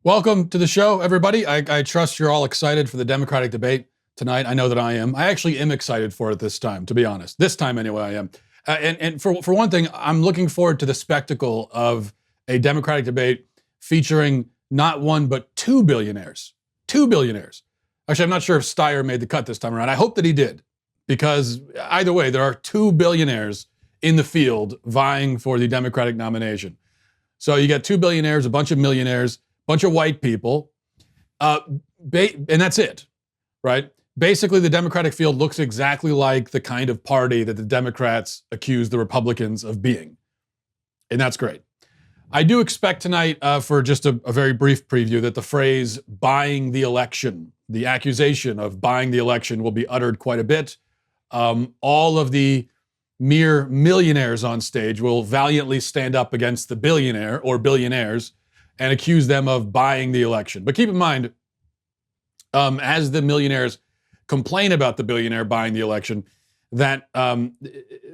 Welcome to the show, everybody. I trust you're all excited for the Democratic debate tonight. I know that I am. I actually am excited for it this time, to be honest. This time, anyway, I am. And for one thing, I'm looking forward to the spectacle of a Democratic debate featuring not one, but two billionaires. Two billionaires. Actually, I'm not sure if Steyer made the cut this time around. I hope that he did, because either way, there are two billionaires in the field vying for the Democratic nomination. So you got two billionaires, a bunch of millionaires, bunch of white people, and that's it, right? Basically, the Democratic field looks exactly like the kind of party that the Democrats accuse the Republicans of being, and that's great. I do expect tonight, for just a very brief preview, that the phrase buying the election, the accusation of buying the election, will be uttered quite a bit. All of the mere millionaires on stage will valiantly stand up against the billionaire or billionaires and accuse them of buying the election. But keep in mind, as the millionaires complain about the billionaire buying the election, that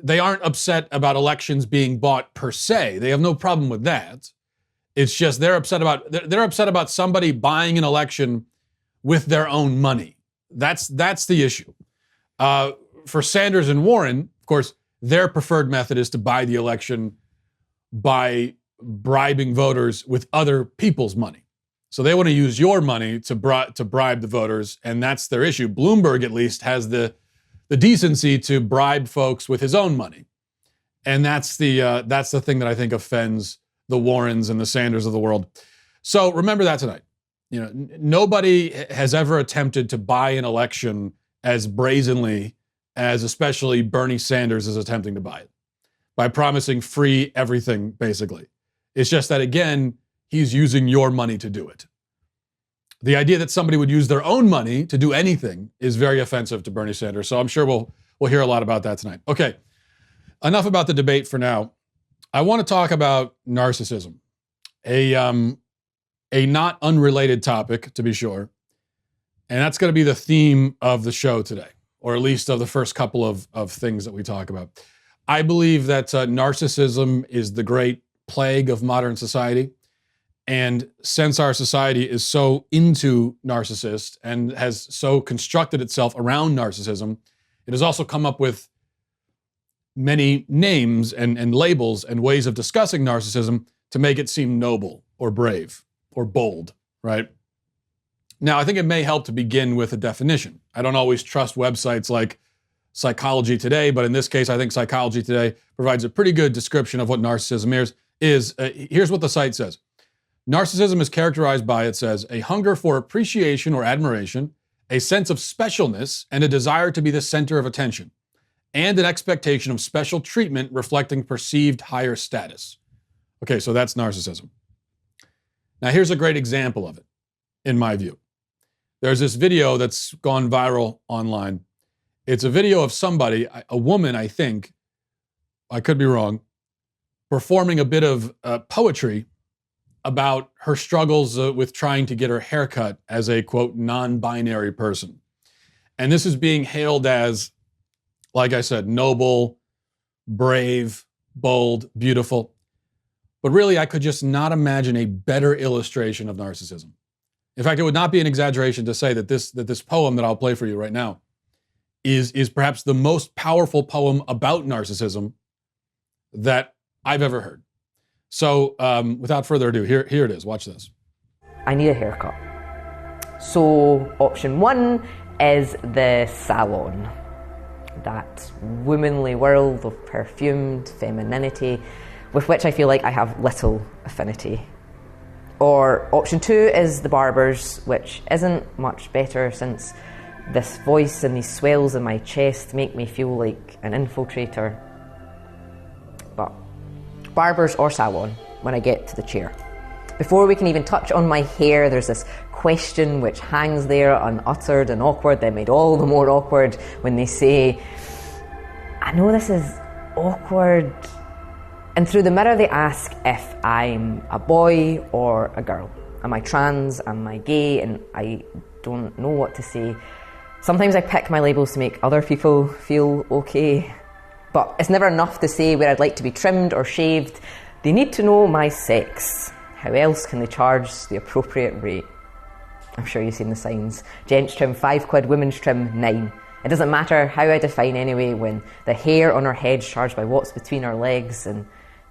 they aren't upset about elections being bought per se. They have no problem with that. It's just they're upset about somebody buying an election with their own money. That's the issue. For Sanders and Warren, of course, their preferred method is to buy the election by bribing voters with other people's money. So they want to use your money to bribe the voters, and that's their issue. Bloomberg, at least, has the decency to bribe folks with his own money, and that's the thing that I think offends the Warrens and the Sanders of the world. So remember that tonight. You know, nobody has ever attempted to buy an election as brazenly as especially Bernie Sanders is attempting to buy it, by promising free everything, basically. It's just that, again, he's using your money to do it. The idea that somebody would use their own money to do anything is very offensive to Bernie Sanders. So I'm sure we'll hear a lot about that tonight. Okay, enough about the debate for now. I want to talk about narcissism, a not unrelated topic, to be sure. And that's going to be the theme of the show today, or at least of the first couple of things that we talk about. I believe that narcissism is the great plague of modern society. And since our society is so into narcissists and has so constructed itself around narcissism, it has also come up with many names and labels and ways of discussing narcissism to make it seem noble or brave or bold, right? Now, I think it may help to begin with a definition. I don't always trust websites like Psychology Today, but in this case, I think Psychology Today provides a pretty good description of what narcissism is. Here's what the site says. Narcissism is characterized by, it says, a hunger for appreciation or admiration, a sense of specialness, and a desire to be the center of attention, and an expectation of special treatment reflecting perceived higher status. Okay, so that's narcissism. Now, here's a great example of it, in my view. There's this video that's gone viral online. It's a video of somebody, a woman, I think, I could be wrong, performing a bit of poetry about her struggles with trying to get her haircut as a, quote, non-binary person. And this is being hailed as, like I said, noble, brave, bold, beautiful. But really, I could just not imagine a better illustration of narcissism. In fact, it would not be an exaggeration to say that this poem that I'll play for you right now is perhaps the most powerful poem about narcissism that I've ever heard. So without further ado, here it is. Watch this. I need a haircut. So option one is the salon. That womanly world of perfumed femininity with which I feel like I have little affinity. Or option two is the barbers, which isn't much better since this voice and these swells in my chest make me feel like an infiltrator. But barbers or salon when I get to the chair. Before we can even touch on my hair, there's this question which hangs there unuttered and awkward, then made all the more awkward when they say, I know this is awkward. And through the mirror they ask if I'm a boy or a girl. Am I trans? Am I gay? And I don't know what to say. Sometimes I pick my labels to make other people feel okay. But it's never enough to say where I'd like to be trimmed or shaved. They need to know my sex, how how else can they charge the appropriate rate? I'm sure you've seen the signs. Gents trim £5, women's trim 9. It doesn't matter how I define anyway, when the hair on our head's charged by what's between our legs, and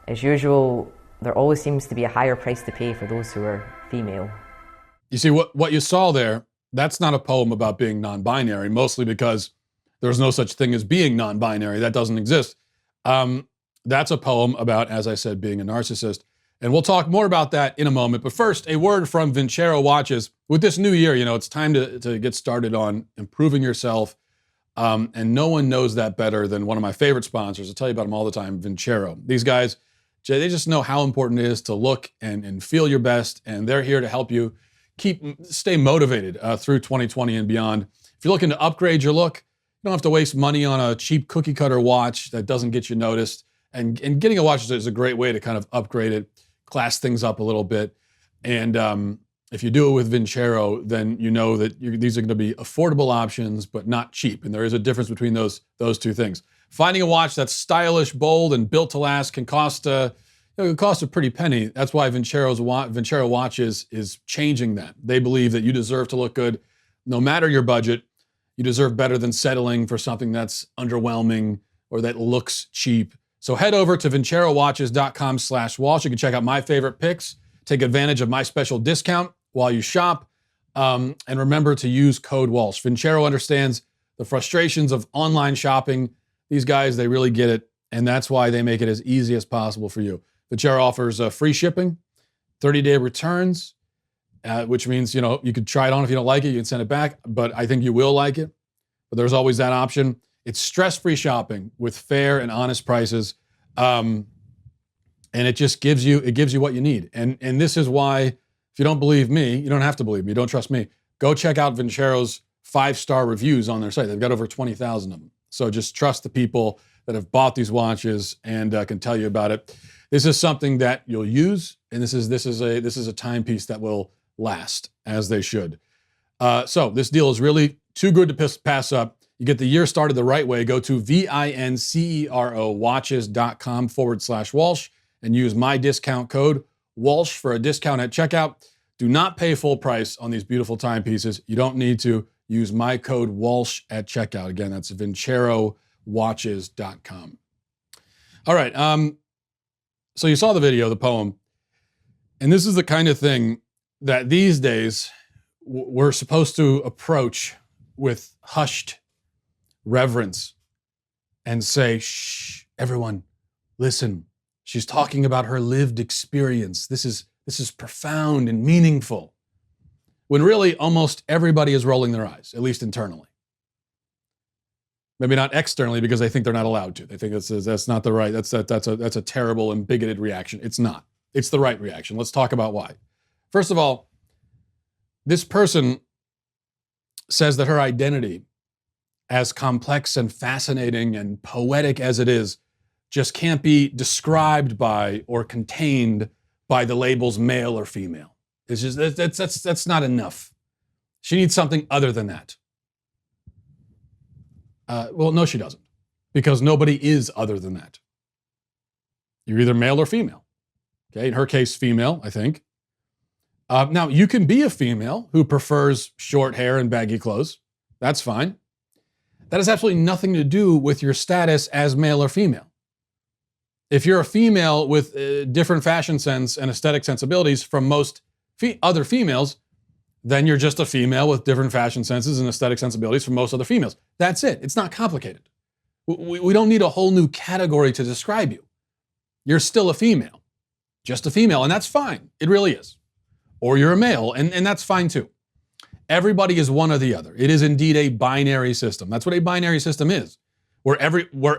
as usual, there always seems to be a higher price to pay for those who are female. You see, what you saw there, that's not a poem about being non-binary, mostly because there's no such thing as being non-binary. That doesn't exist. That's a poem about, as I said, being a narcissist. And we'll talk more about that in a moment. But first, a word from Vincero Watches. With this new year, it's time to get started on improving yourself. And no one knows that better than one of my favorite sponsors. I tell you about them all the time, Vincero. These guys, they just know how important it is to look and feel your best. And they're here to help you stay motivated through 2020 and beyond. If you're looking to upgrade your look, you don't have to waste money on a cheap cookie cutter watch that doesn't get you noticed. And getting a watch is a great way to kind of upgrade it, class things up a little bit. And if you do it with Vincero, then you know that these are going to be affordable options, but not cheap. And there is a difference between those two things. Finding a watch that's stylish, bold, and built to last can cost a pretty penny. That's why Vincero Watches is changing that. They believe that you deserve to look good, no matter your budget. You deserve better than settling for something that's underwhelming or that looks cheap. So head over to vincerowatches.com/Walsh. You can check out my favorite picks, take advantage of my special discount while you shop, and remember to use code Walsh. Vincero understands the frustrations of online shopping. These guys, they really get it, and that's why they make it as easy as possible for you. Vincero offers free shipping, 30-day returns, which means, you could try it on. If you don't like it, you can send it back, but I think you will like it. But there's always that option. It's stress-free shopping with fair and honest prices. And it just gives you what you need. And this is why, if you don't believe me, you don't have to believe me, don't trust me, go check out Vincero's 5-star reviews on their site. They've got over 20,000 of them. So just trust the people that have bought these watches and can tell you about it. This is something that you'll use, and this is a timepiece that will last, as they should. So this deal is really too good to pass up. You get the year started the right way. Go to vincerowatches.com/Walsh and use my discount code Walsh for a discount at checkout. Do not pay full price on these beautiful timepieces. You don't need to. Use my code Walsh at checkout. Again, that's vincerowatches.com. All right. So you saw the video, the poem, and this is the kind of thing that these days we're supposed to approach with hushed reverence and say, shh, everyone, listen. She's talking about her lived experience. This is profound and meaningful. When really almost everybody is rolling their eyes, at least internally. Maybe not externally because they think they're not allowed to. They think that's not the right, that's a terrible and bigoted reaction. It's not. It's the right reaction. Let's talk about why. First of all, this person says that her identity, as complex and fascinating and poetic as it is, just can't be described by or contained by the labels male or female. It's just, that's not enough. She needs something other than that. Well, no, she doesn't, because nobody is other than that. You're either male or female. Okay, in her case, female, I think. Now, you can be a female who prefers short hair and baggy clothes. That's fine. That has absolutely nothing to do with your status as male or female. If you're a female with different fashion sense and aesthetic sensibilities from most other females, then you're just a female with different fashion senses and aesthetic sensibilities from most other females. That's it. It's not complicated. We don't need a whole new category to describe you. You're still a female, just a female, and that's fine. It really is. Or you're a male, and that's fine too. Everybody is one or the other. It is indeed a binary system. That's what a binary system is, where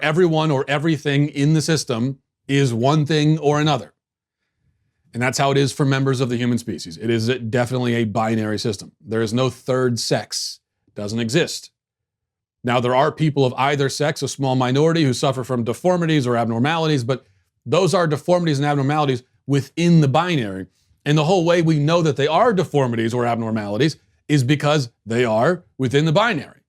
everyone or everything in the system is one thing or another. And that's how it is for members of the human species. It is definitely a binary system. There is no third sex. It doesn't exist. Now, there are people of either sex, a small minority, who suffer from deformities or abnormalities, but those are deformities and abnormalities within the binary. And the whole way we know that they are deformities or abnormalities is because they are within the binary.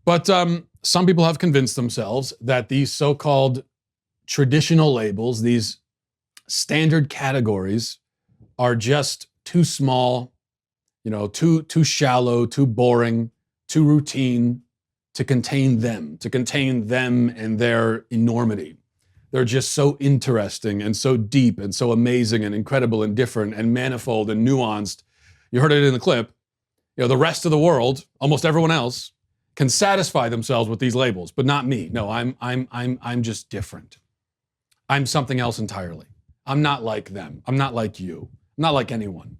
But some people have convinced themselves that these so-called traditional labels, these standard categories, are just too small, too shallow, too boring, too routine to contain them and their enormity. They're just so interesting and so deep and so amazing and incredible and different and manifold and nuanced. You heard it in the clip. The rest of the world, almost everyone else, can satisfy themselves with these labels, but not me. No, I'm just different. I'm something else entirely. I'm not like them. I'm not like you. I'm not like anyone.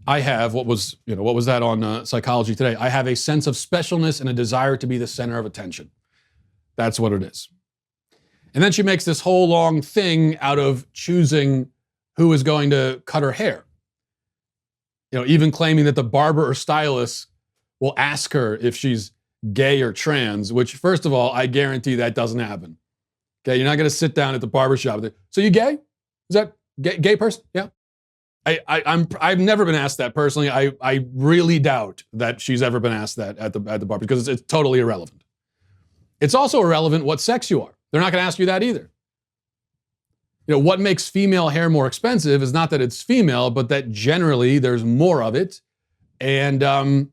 I have what was that on Psychology Today? I have a sense of specialness and a desire to be the center of attention. That's what it is. And then she makes this whole long thing out of choosing who is going to cut her hair. Even claiming that the barber or stylist will ask her if she's gay or trans, which, first of all, I guarantee that doesn't happen. Okay, you're not going to sit down at the barbershop. So you gay? Is that gay person? Yeah. I've never been asked that personally. I really doubt that she's ever been asked that at the bar, because it's totally irrelevant. It's also irrelevant what sex you are. They're not going to ask you that either. What makes female hair more expensive is not that it's female, but that generally there's more of it, and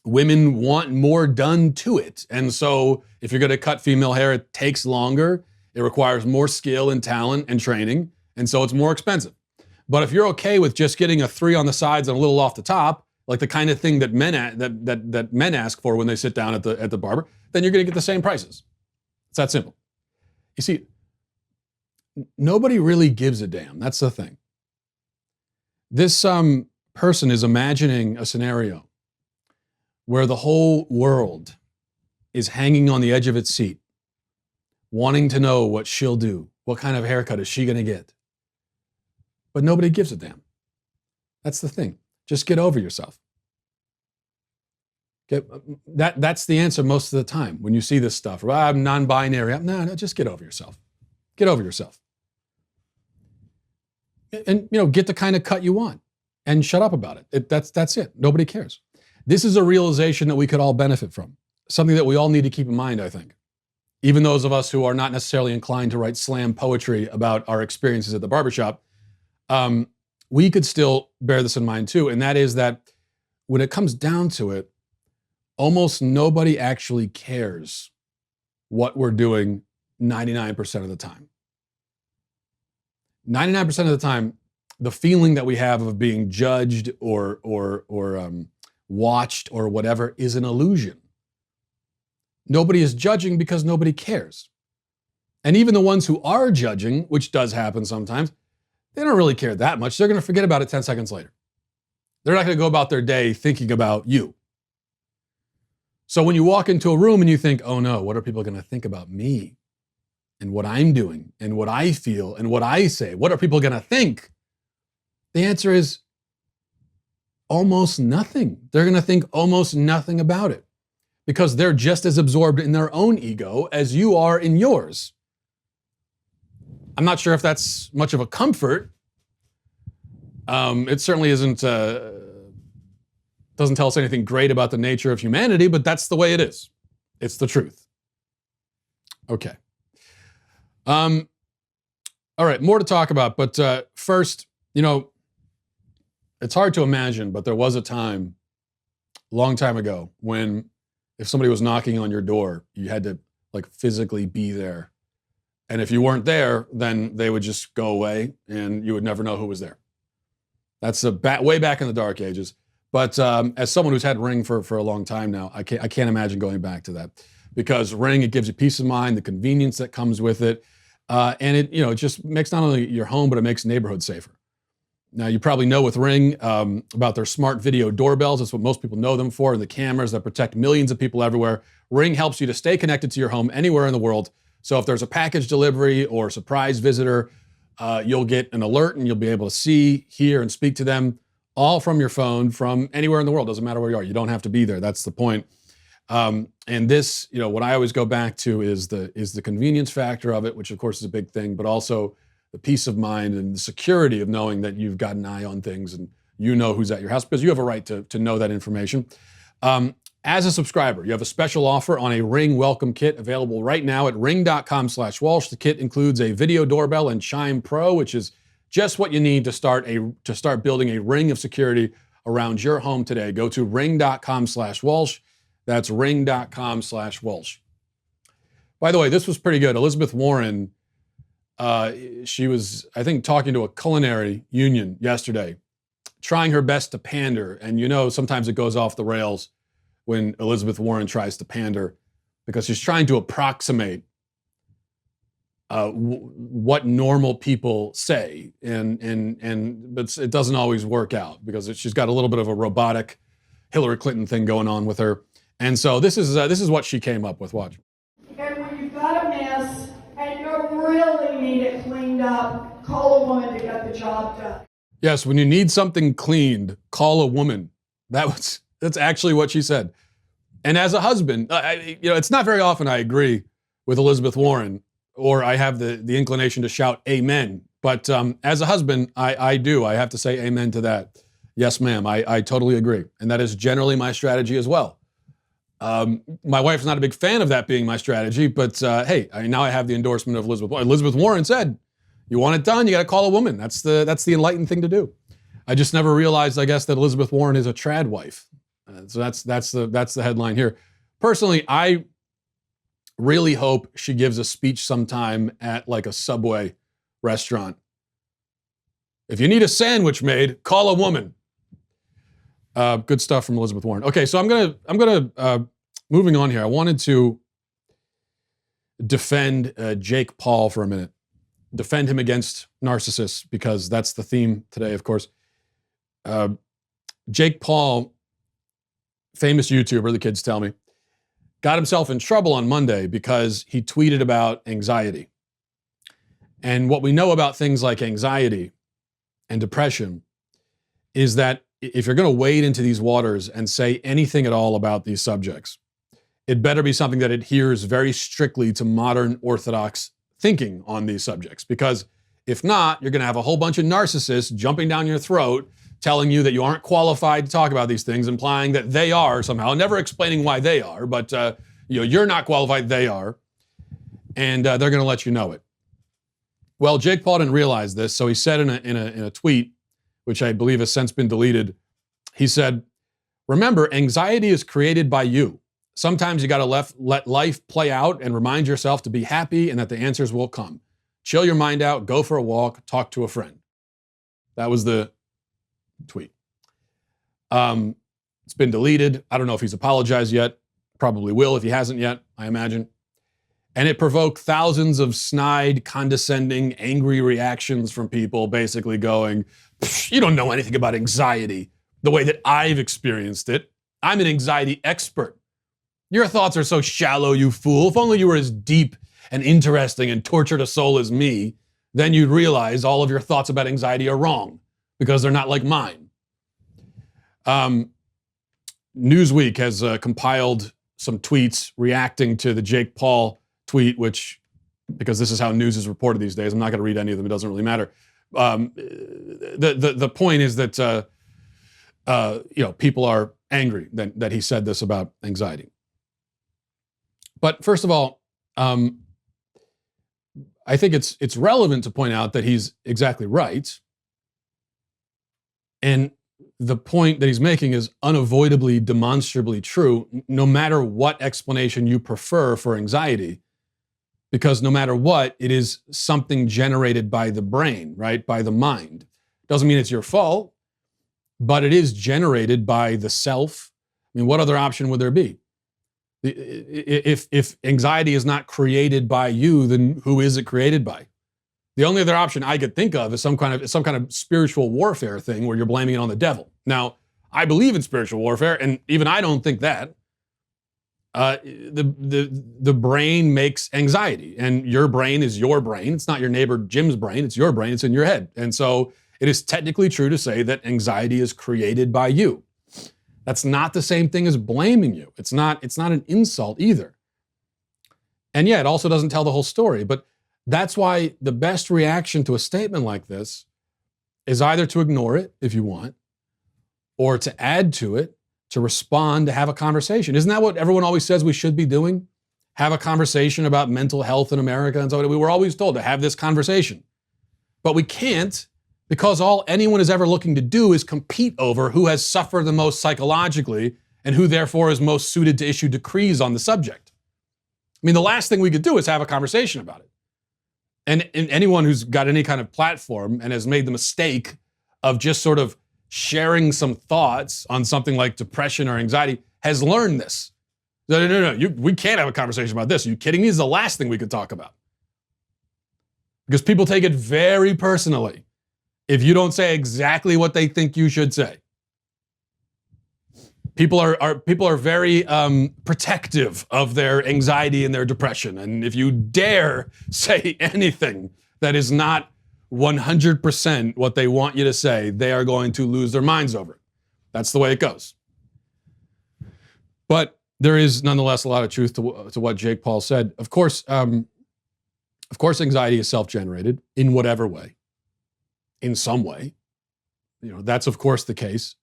women want more done to it. And so if you're going to cut female hair, it takes longer. It requires more skill and talent and training, and so it's more expensive. But if you're okay with just getting a 3 on the sides and a little off the top, like the kind of thing that men ask for when they sit down at the barber, then you're going to get the same prices. It's that simple. You see, nobody really gives a damn. That's the thing. This person is imagining a scenario where the whole world is hanging on the edge of its seat, wanting to know what she'll do. What kind of haircut is she going to get? But nobody gives a damn. That's the thing. Just get over yourself. That's the answer most of the time when you see this stuff. I'm non-binary. No, just get over yourself. Get over yourself. And get the kind of cut you want and shut up about it. That's it. Nobody cares. This is a realization that we could all benefit from. Something that we all need to keep in mind, I think. Even those of us who are not necessarily inclined to write slam poetry about our experiences at the barbershop, we could still bear this in mind too, and that is that when it comes down to it, almost nobody actually cares what we're doing 99% of the time. 99% of the time, the feeling that we have of being judged or watched or whatever is an illusion. Nobody is judging because nobody cares. And even the ones who are judging, which does happen sometimes, they don't really care that much. They're going to forget about it 10 seconds later. They're not going to go about their day thinking about you. So when you walk into a room and you think, oh no, what are people going to think about me and what I'm doing and what I feel and what I say? What are people going to think? The answer is almost nothing. They're going to think almost nothing about it because they're just as absorbed in their own ego as you are in yours. I'm not sure if that's much of a comfort. It certainly isn't, doesn't tell us anything great about the nature of humanity, but that's the way it is. It's the truth. Okay. All right, more to talk about, but first, it's hard to imagine, but there was a time, a long time ago, when if somebody was knocking on your door, you had to physically be there. And if you weren't there, then they would just go away and you would never know who was there. That's way back in the dark ages. But as someone who's had Ring for a long time now, I can't imagine going back to that. Because Ring, it gives you peace of mind, the convenience that comes with it. And it just makes not only your home, but it makes neighborhoods safer. Now, you probably know with Ring about their smart video doorbells. That's what most people know them for, and the cameras that protect millions of people everywhere. Ring helps you to stay connected to your home anywhere in the world. So if there's a package delivery or a surprise visitor, you'll get an alert and you'll be able to see, hear, and speak to them all from your phone from anywhere in the world. Doesn't matter where you are. You don't have to be there. That's the point. And this, what I always go back to is the convenience factor of it, which of course is a big thing, but also the peace of mind and the security of knowing that you've got an eye on things and you know who's at your house because you have a right to know that information. As a subscriber, you have a special offer on a Ring welcome kit available right now at ring.com/Walsh. The kit includes a video doorbell and Chime Pro, which is just what you need to start building a ring of security around your home today. Go to ring.com/Walsh. That's ring.com/Walsh. By the way, this was pretty good. Elizabeth Warren, she was, I think, talking to a culinary union yesterday, trying her best to pander. And you know, sometimes it goes off the rails when Elizabeth Warren tries to pander, because she's trying to approximate what normal people say, but it doesn't always work out, because she's got a little bit of a robotic Hillary Clinton thing going on with her. And so this is what she came up with. Watch. And when you've got a mess and you really need it cleaned up, call a woman to get the job done. Yes, when you need something cleaned, call a woman. That's actually what she said. And as a husband, it's not very often I agree with Elizabeth Warren, or I have the inclination to shout amen. But as a husband, I do. I have to say amen to that. Yes, ma'am, I totally agree. And that is generally my strategy as well. My wife's not a big fan of that being my strategy, but hey, now I have the endorsement of Elizabeth Warren. Elizabeth Warren said, you want it done, you got to call a woman. That's the enlightened thing to do. I just never realized, I guess, that Elizabeth Warren is a trad wife. So that's the headline here. Personally, I really hope she gives a speech sometime at like a Subway restaurant. If you need a sandwich made, call a woman. Good stuff from Elizabeth Warren. Okay, so I'm gonna moving on here. I wanted to defend Jake Paul for a minute. Defend him against narcissists, because that's the theme today, of course. Jake Paul, famous YouTuber, the kids tell me, got himself in trouble on Monday because he tweeted about anxiety. And what we know about things like anxiety and depression is that if you're going to wade into these waters and say anything at all about these subjects, it better be something that adheres very strictly to modern orthodox thinking on these subjects. Because if not, you're going to have a whole bunch of narcissists jumping down your throat, telling you that you aren't qualified to talk about these things, implying that they are somehow, never explaining why they are, but you're not qualified, they are, and they're going to let you know it. Well, Jake Paul didn't realize this, so he said in a tweet, which I believe has since been deleted, he said, "Remember, anxiety is created by you. Sometimes you got to let life play out and remind yourself to be happy and that the answers will come. Chill your mind out, go for a walk, talk to a friend." That was the tweet. It's been deleted. I don't know if he's apologized yet. Probably will if he hasn't yet, I imagine. And it provoked thousands of snide, condescending, angry reactions from people basically going, "You don't know anything about anxiety the way that I've experienced it. I'm an anxiety expert. Your thoughts are so shallow, you fool. If only you were as deep and interesting and tortured a soul as me, then you'd realize all of your thoughts about anxiety are wrong because they're not like mine." Newsweek has compiled some tweets reacting to the Jake Paul tweet, which, because this is how news is reported these days, I'm not going to read any of them. It doesn't really matter. The point is that people are angry that he said this about anxiety. But first of all, I think it's relevant to point out that he's exactly right. And the point that he's making is unavoidably, demonstrably true, no matter what explanation you prefer for anxiety, because no matter what, it is something generated by the brain, right? By the mind. Doesn't mean it's your fault, but it is generated by the self. I mean, what other option would there be? If anxiety is not created by you, then who is it created by? The only other option I could think of is some kind of spiritual warfare thing where you're blaming it on the devil. Now, I believe in spiritual warfare, and even I don't think that. The brain makes anxiety, and your brain is your brain. It's not your neighbor Jim's brain. It's your brain. It's in your head. And so it is technically true to say that anxiety is created by you. That's not the same thing as blaming you. It's not an insult either. And yeah, it also doesn't tell the whole story, but that's why the best reaction to a statement like this is either to ignore it if you want, or to add to it, to respond, to have a conversation. Isn't that what everyone always says we should be doing? Have a conversation about mental health in America and so on. We were always told to have this conversation. But we can't because all anyone is ever looking to do is compete over who has suffered the most psychologically and who therefore is most suited to issue decrees on the subject. I mean, the last thing we could do is have a conversation about it. And anyone who's got any kind of platform and has made the mistake of just sort of sharing some thoughts on something like depression or anxiety has learned this. No, we can't have a conversation about this. Are you kidding me? This is the last thing we could talk about. Because people take it very personally if you don't say exactly what they think you should say. People are very protective of their anxiety and their depression. And if you dare say anything that is not 100% what they want you to say, they are going to lose their minds over it. That's the way it goes. But there is nonetheless a lot of truth to what Jake Paul said. Of course, anxiety is self-generated in whatever way, in some way. That's of course the case.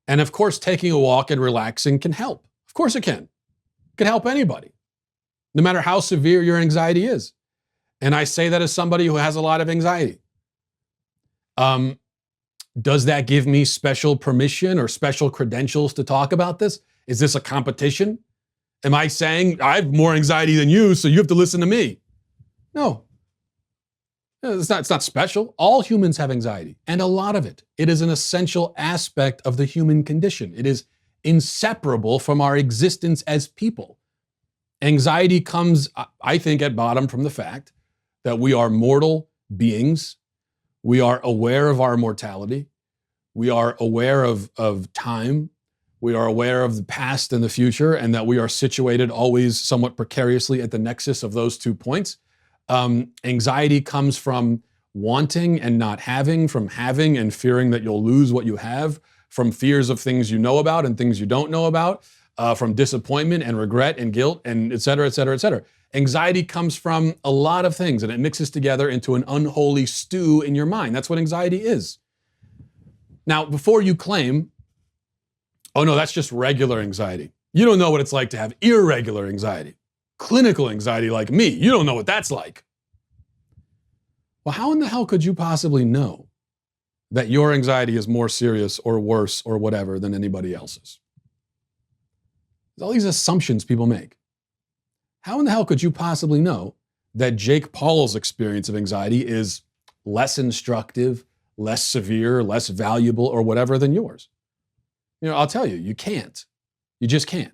And of course, taking a walk and relaxing can help. Of course it can. It can help anybody, no matter how severe your anxiety is. And I say that as somebody who has a lot of anxiety. Does that give me special permission or special credentials to talk about this? Is this a competition? Am I saying I have more anxiety than you, so you have to listen to me? No. It's not special. All humans have anxiety, and a lot of it. It is an essential aspect of the human condition. It is inseparable from our existence as people. Anxiety comes, I think, at bottom from the fact that we are mortal beings. We are aware of our mortality. We are aware of time. We are aware of the past and the future, and that we are situated always somewhat precariously at the nexus of those 2 points. Anxiety comes from wanting and not having, from having and fearing that you'll lose what you have, from fears of things you know about and things you don't know about, from disappointment and regret and guilt, and et cetera, et cetera, et cetera. Anxiety comes from a lot of things, and it mixes together into an unholy stew in your mind. That's what anxiety is. Now, before you claim, oh no, that's just regular anxiety. You don't know what it's like to have irregular anxiety. Clinical anxiety like me, you don't know what that's like. Well, how in the hell could you possibly know that your anxiety is more serious or worse or whatever than anybody else's? There's all these assumptions people make. How in the hell could you possibly know that Jake Paul's experience of anxiety is less instructive, less severe, less valuable, or whatever than yours? I'll tell you, you can't. You just can't.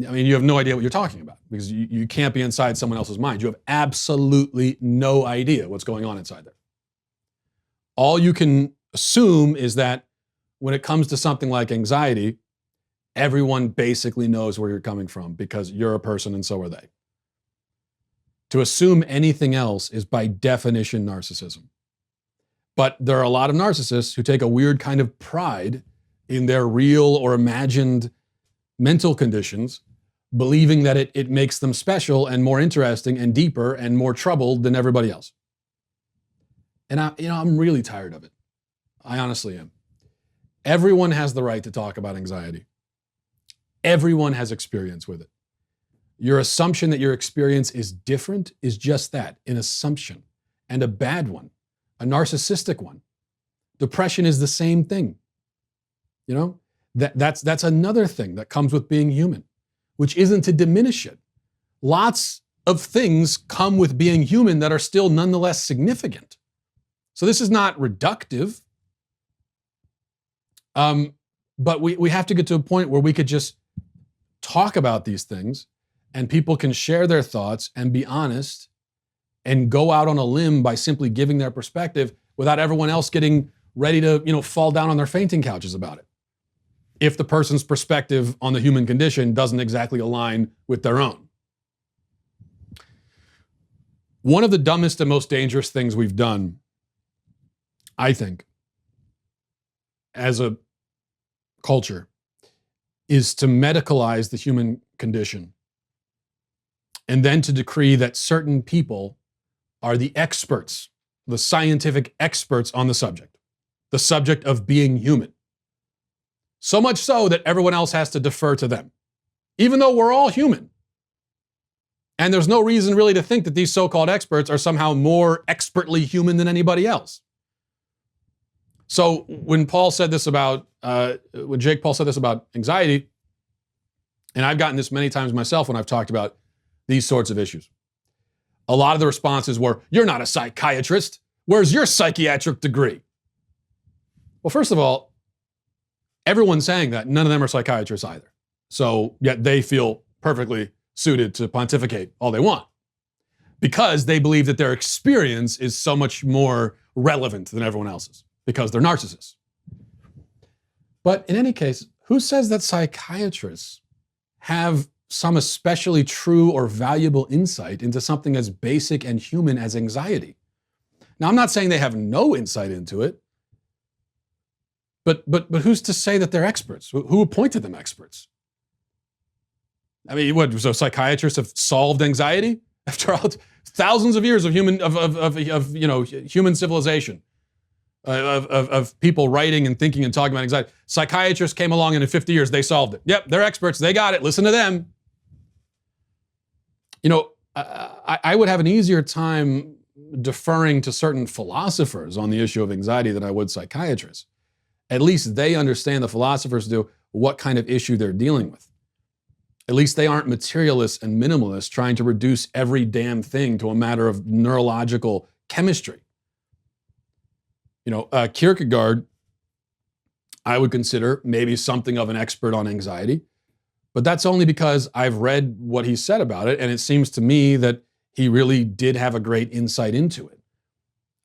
I mean, you have no idea what you're talking about because you can't be inside someone else's mind. You have absolutely no idea what's going on inside there. All you can assume is that when it comes to something like anxiety, everyone basically knows where you're coming from because you're a person and so are they. To assume anything else is by definition narcissism. But there are a lot of narcissists who take a weird kind of pride in their real or imagined mental conditions, believing that it makes them special and more interesting and deeper and more troubled than everybody else. And I'm really tired of it. I honestly am. Everyone has the right to talk about anxiety. Everyone has experience with it. Your assumption that your experience is different is just that, an assumption, and a bad one, a narcissistic one. Depression is the same thing. That's another thing that comes with being human, which isn't to diminish it. Lots of things come with being human that are still nonetheless significant. So this is not reductive. But we have to get to a point where we could just talk about these things and people can share their thoughts and be honest and go out on a limb by simply giving their perspective without everyone else getting ready to, fall down on their fainting couches about it, if the person's perspective on the human condition doesn't exactly align with their own. One of the dumbest and most dangerous things we've done, I think, as a culture, is to medicalize the human condition and then to decree that certain people are the experts, the scientific experts on the subject of being human. So much so that everyone else has to defer to them, even though we're all human. And there's no reason really to think that these so-called experts are somehow more expertly human than anybody else. So when Jake Paul said this about anxiety, and I've gotten this many times myself when I've talked about these sorts of issues, a lot of the responses were, "You're not a psychiatrist. Where's your psychiatric degree?" Well, first of all, everyone's saying that. None of them are psychiatrists either. So yet they feel perfectly suited to pontificate all they want because they believe that their experience is so much more relevant than everyone else's because they're narcissists. But in any case, who says that psychiatrists have some especially true or valuable insight into something as basic and human as anxiety? Now, I'm not saying they have no insight into it, but who's to say that they're experts? Who appointed them experts? I mean, what? So psychiatrists have solved anxiety after all, thousands of years of human civilization, of people writing and thinking and talking about anxiety. Psychiatrists came along and in 50 years they solved it. Yep, they're experts. They got it. Listen to them. I would have an easier time deferring to certain philosophers on the issue of anxiety than I would psychiatrists. At least they understand, the philosophers do, what kind of issue they're dealing with. At least they aren't materialists and minimalists trying to reduce every damn thing to a matter of neurological chemistry. Kierkegaard, I would consider maybe something of an expert on anxiety, but that's only because I've read what he said about it, and it seems to me that he really did have a great insight into it.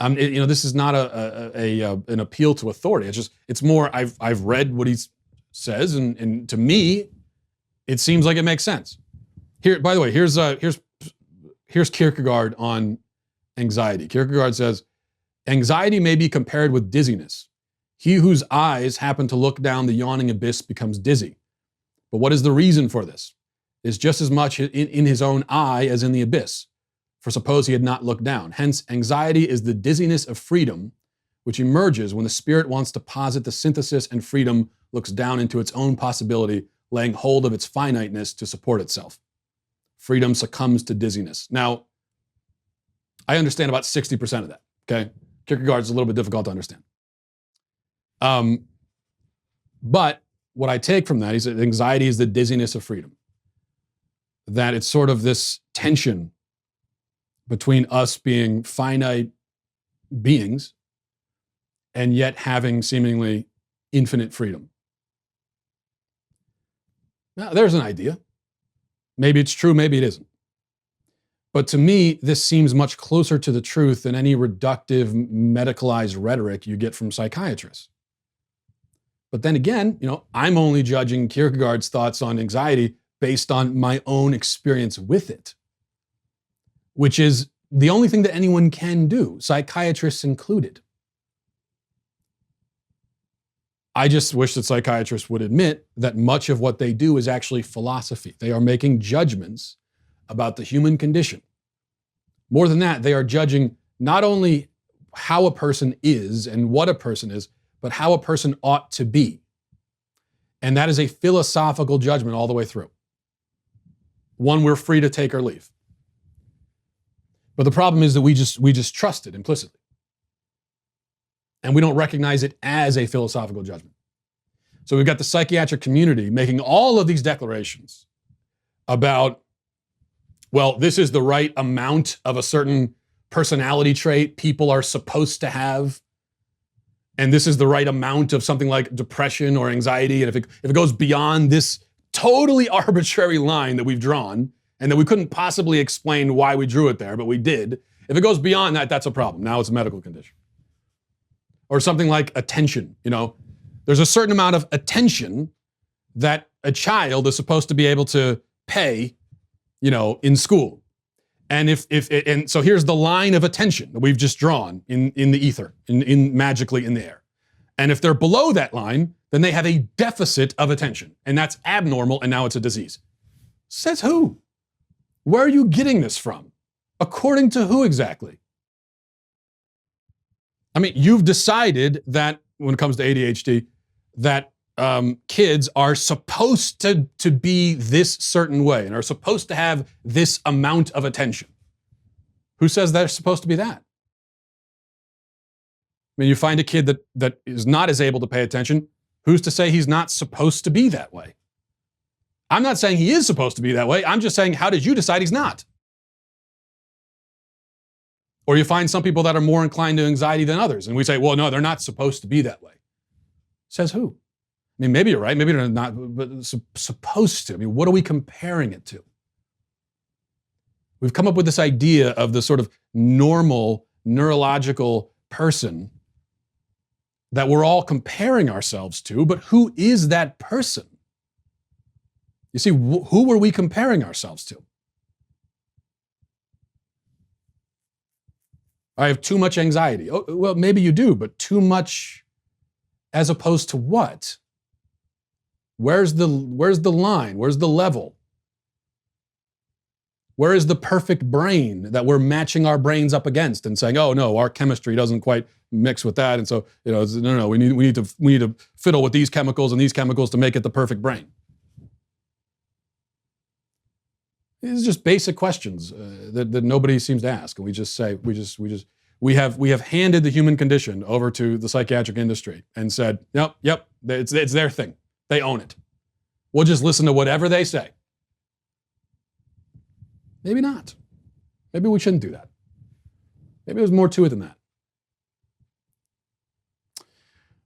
This is not an appeal to authority. It's more I've read what he says, and to me, it seems like it makes sense. Here, by the way, here's Kierkegaard on anxiety. Kierkegaard says, "Anxiety may be compared with dizziness. He whose eyes happen to look down the yawning abyss becomes dizzy. But what is the reason for this? It's just as much in his own eye as in the abyss. For suppose he had not looked down. Hence, anxiety is the dizziness of freedom, which emerges when the spirit wants to posit the synthesis and freedom looks down into its own possibility, laying hold of its finiteness to support itself. Freedom succumbs to dizziness." Now, I understand about 60% of that, okay? Kierkegaard's a little bit difficult to understand. But what I take from that is that anxiety is the dizziness of freedom. That it's sort of this tension between us being finite beings and yet having seemingly infinite freedom. Now, there's an idea. Maybe it's true, maybe it isn't. But to me, this seems much closer to the truth than any reductive, medicalized rhetoric you get from psychiatrists. But then again, I'm only judging Kierkegaard's thoughts on anxiety based on my own experience with it, which is the only thing that anyone can do, psychiatrists included. I just wish that psychiatrists would admit that much of what they do is actually philosophy. They are making judgments about the human condition. More than that, they are judging not only how a person is and what a person is, but how a person ought to be. And that is a philosophical judgment all the way through. One we're free to take or leave. But the problem is that we just trust it implicitly. And we don't recognize it as a philosophical judgment. So we've got the psychiatric community making all of these declarations about, well, this is the right amount of a certain personality trait people are supposed to have. And this is the right amount of something like depression or anxiety. And if it goes beyond this totally arbitrary line that we've drawn, and that we couldn't possibly explain why we drew it there, but we did, if it goes beyond that, that's a problem. Now it's a medical condition. Or something like attention, There's a certain amount of attention that a child is supposed to be able to pay, in school. And and so here's the line of attention that we've just drawn in the ether, in magically in the air. And if they're below that line, then they have a deficit of attention. And that's abnormal, and now it's a disease. Says who? Where are you getting this from? According to who exactly? I mean, you've decided that when it comes to ADHD, that kids are supposed to be this certain way and are supposed to have this amount of attention. Who says they're supposed to be that? I mean, you find a kid that is not as able to pay attention. Who's to say he's not supposed to be that way? I'm not saying he is supposed to be that way. I'm just saying, how did you decide he's not? Or you find some people that are more inclined to anxiety than others, and we say, well, no, they're not supposed to be that way. Says who? I mean, maybe you're right, maybe they're not, but supposed to. I mean, what are we comparing it to? We've come up with this idea of the sort of normal neurological person that we're all comparing ourselves to, but who is that person? You see, who are we comparing ourselves to? I have too much anxiety. Oh, well, maybe you do, but too much as opposed to what? Where's the line? Where's the level? Where is the perfect brain that we're matching our brains up against and saying, oh no, our chemistry doesn't quite mix with that, and so no, we need to fiddle with these chemicals and these chemicals to make it the perfect brain. These are just basic questions that nobody seems to ask, and we just say we have handed the human condition over to the psychiatric industry and said, yep, it's their thing. They own it. We'll just listen to whatever they say. Maybe not. Maybe we shouldn't do that. Maybe there's more to it than that.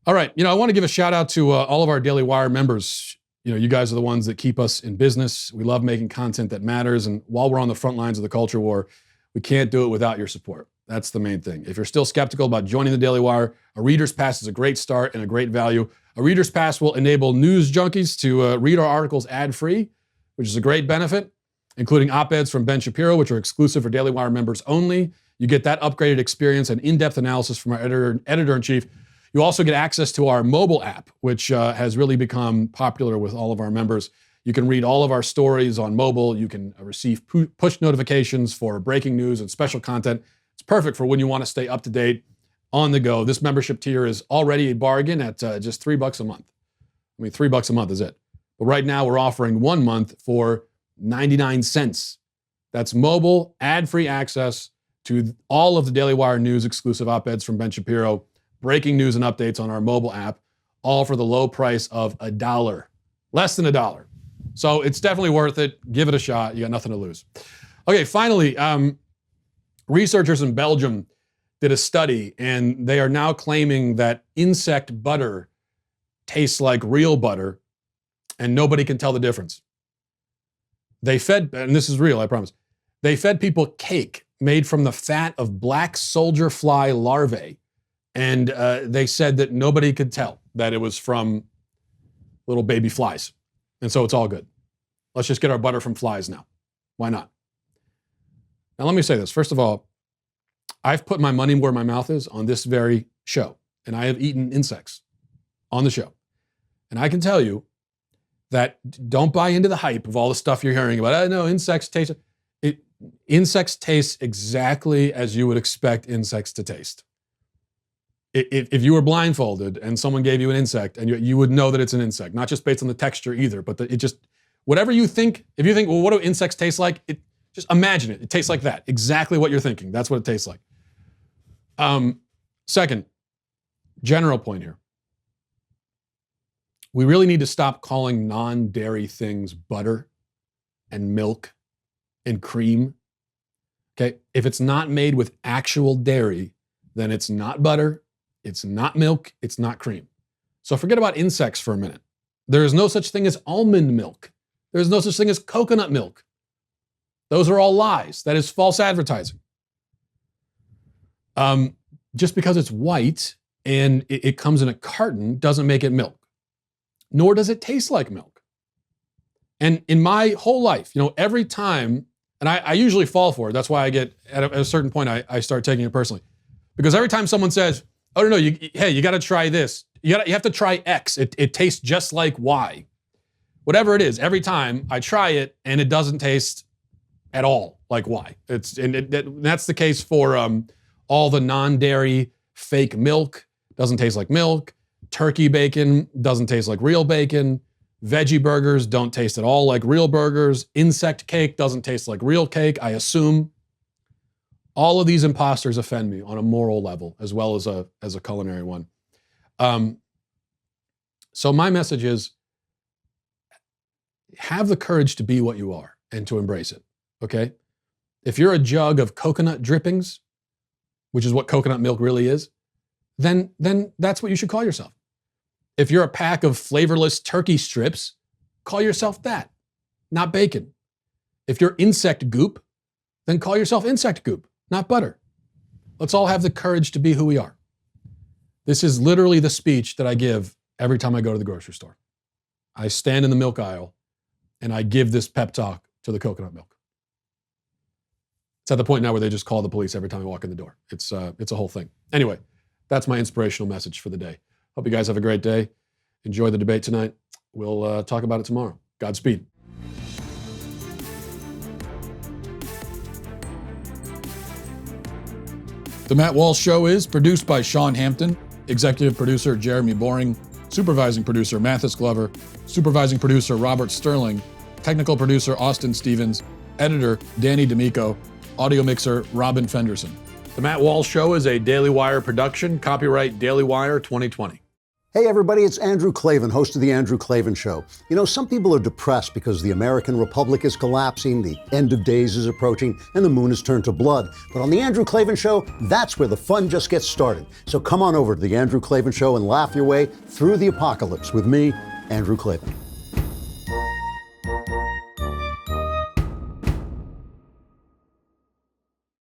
All right, I want to give a shout out to all of our Daily Wire members. You guys are the ones that keep us in business. We love making content that matters, and while we're on the front lines of the culture war, we can't do it without your support. That's the main thing. If you're still skeptical about joining the Daily Wire, a Reader's Pass is a great start and a great value. A Reader's Pass will enable news junkies to read our articles ad-free, which is a great benefit, including op-eds from Ben Shapiro, which are exclusive for Daily Wire members only. You get that upgraded experience and in-depth analysis from our editor-in-chief. You also get access to our mobile app, which has really become popular with all of our members. You can read all of our stories on mobile. You can receive push notifications for breaking news and special content. It's perfect for when you want to stay up to date on the go. This membership tier is already a bargain at just $3 a month. I mean, $3 a month is it. But right now we're offering 1 month for 99 cents. That's mobile, ad-free access to all of the Daily Wire news exclusive op-eds from Ben Shapiro, breaking news and updates on our mobile app, all for the low price of $1. Less than $1. So it's definitely worth it. Give it a shot. You got nothing to lose. Okay, finally, researchers in Belgium did a study, and they are now claiming that insect butter tastes like real butter, and nobody can tell the difference. They fed, and this is real, I promise, they fed people cake made from the fat of black soldier fly larvae, and they said that nobody could tell that it was from little baby flies. And so it's all good. Let's just get our butter from flies now. Why not? Now let me say this. First of all, I've put my money where my mouth is on this very show, and I have eaten insects on the show. And I can tell you that don't buy into the hype of all the stuff you're hearing about, no, insects taste. Insects taste exactly as you would expect insects to taste. If you were blindfolded and someone gave you an insect, and you would know that it's an insect, not just based on the texture either, but whatever you think, if you think, well, what do insects taste like? Just imagine it. It tastes like that. Exactly what you're thinking. That's what it tastes like. Second, general point here. We really need to stop calling non-dairy things butter and milk and cream. Okay? If it's not made with actual dairy, then it's not butter, it's not milk, it's not cream. So forget about insects for a minute. There is no such thing as almond milk. There's no such thing as coconut milk. Those are all lies. That is false advertising. Just because it's white and it comes in a carton doesn't make it milk. Nor does it taste like milk. And in my whole life, every time, and I usually fall for it. That's why I get, at a certain point, I start taking it personally. Because every time someone says, oh, no, you got to try this. You have to try X. It tastes just like Y. Whatever it is, every time I try it and it doesn't taste at all like Y. That's the case for all the non-dairy fake milk. Doesn't taste like milk. Turkey bacon doesn't taste like real bacon. Veggie burgers don't taste at all like real burgers. Insect cake doesn't taste like real cake, I assume. All of these imposters offend me on a moral level as well as a culinary one. So my message is, have the courage to be what you are and to embrace it, okay? If you're a jug of coconut drippings, which is what coconut milk really is, then that's what you should call yourself. If you're a pack of flavorless turkey strips, call yourself that, not bacon. If you're insect goop, then call yourself insect goop, not butter. Let's all have the courage to be who we are. This is literally the speech that I give every time I go to the grocery store. I stand in the milk aisle and I give this pep talk to the coconut milk. It's at the point now where they just call the police every time I walk in the door. It's a whole thing. Anyway, that's my inspirational message for the day. Hope you guys have a great day. Enjoy the debate tonight. We'll talk about it tomorrow. Godspeed. The Matt Walsh Show is produced by Sean Hampton, executive producer Jeremy Boring, supervising producer Mathis Glover, supervising producer Robert Sterling, technical producer Austin Stevens, editor Danny D'Amico, audio mixer Robin Fenderson. The Matt Walsh Show is a Daily Wire production, copyright Daily Wire 2020. Hey everybody, it's Andrew Klavan, host of The Andrew Klavan Show. You know, some people are depressed because the American Republic is collapsing, the end of days is approaching, and the moon has turned to blood. But on The Andrew Klavan Show, that's where the fun just gets started. So come on over to The Andrew Klavan Show and laugh your way through the apocalypse with me, Andrew Klavan.